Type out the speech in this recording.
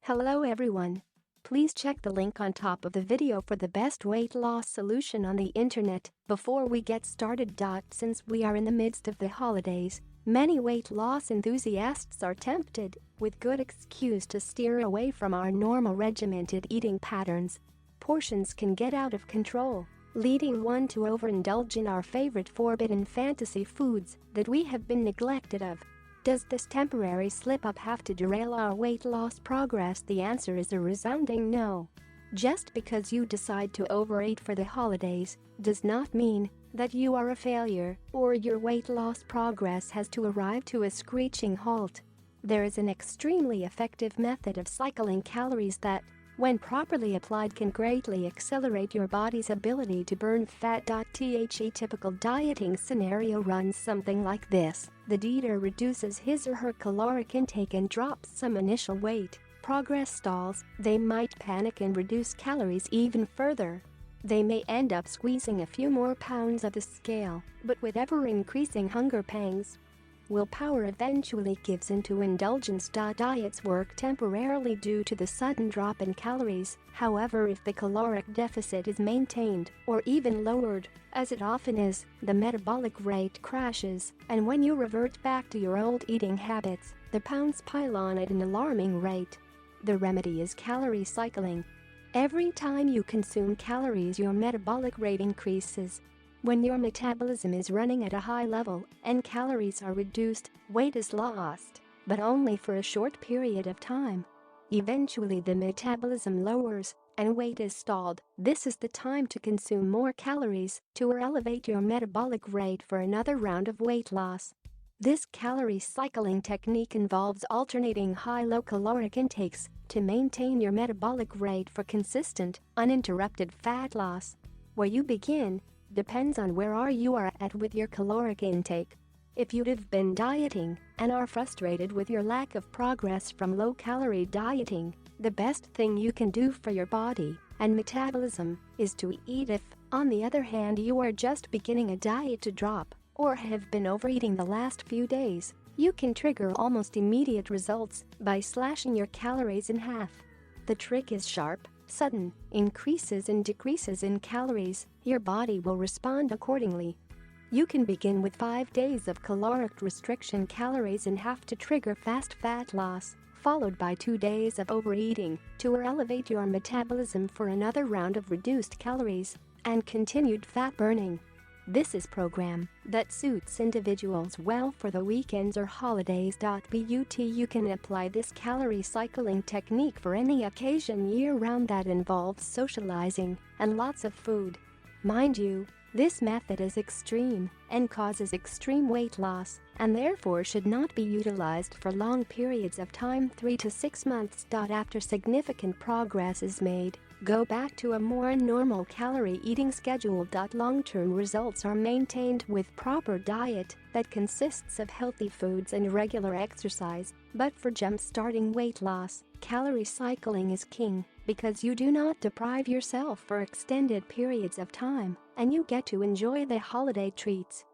Hello everyone. Please check the link on top of the video for the best weight loss solution on the internet. Before we get started. Since we are in the midst of the holidays, many weight loss enthusiasts are tempted, with good excuse, to steer away from our normal regimented eating patterns. Portions can get out of control, leading one to overindulge in our favorite forbidden fantasy foods that we have been neglected of. Does this temporary slip-up have to derail our weight loss progress? The answer is a resounding no. Just because you decide to overeat for the holidays does not mean that you are a failure or your weight loss progress has to arrive to a screeching halt. There is an extremely effective method of cycling calories that, when properly applied, can greatly accelerate your body's ability to burn fat.The typical dieting scenario runs something like this. The eater reduces his or her caloric intake and drops some initial weight. Progress stalls. They might panic and reduce calories even further. They may end up squeezing a few more pounds of the scale, but with ever-increasing hunger pangs, willpower eventually gives into indulgence.Diets work temporarily due to the sudden drop in calories. However, if the caloric deficit is maintained or even lowered, as it often is, the metabolic rate crashes, and when you revert back to your old eating habits, the pounds pile on at an alarming rate. The remedy is calorie cycling. Every time you consume calories, your metabolic rate increases. When your metabolism is running at a high level and calories are reduced, weight is lost, but only for a short period of time. Eventually the metabolism lowers and weight is stalled. This is the time to consume more calories to elevate your metabolic rate for another round of weight loss. This calorie cycling technique involves alternating high-low caloric intakes to maintain your metabolic rate for consistent, uninterrupted fat loss. Where you begin depends on where you are at with your caloric intake. If you've been dieting and are frustrated with your lack of progress from low-calorie dieting, the best thing you can do for your body and metabolism is to eat. If, on the other hand, you are just beginning a diet to drop or have been overeating the last few days, you can trigger almost immediate results by slashing your calories in half. The trick is sharp, sudden increases and decreases in calories. Your body will respond accordingly. You can begin with 5 days of caloric restriction, calories in half, to trigger fast fat loss, followed by 2 days of overeating to elevate your metabolism for another round of reduced calories and continued fat burning. This is a program that suits individuals well for the weekends or holidays.But you can apply this calorie cycling technique for any occasion year-round that involves socializing and lots of food. Mind you, this method is extreme and causes extreme weight loss and therefore should not be utilized for long periods of time, 3 to 6 months. After significant progress is made, go back to a more normal calorie eating schedule. Long-term results are maintained with proper diet that consists of healthy foods and regular exercise. But for jump-starting weight loss, calorie cycling is king, because you do not deprive yourself for extended periods of time and you get to enjoy the holiday treats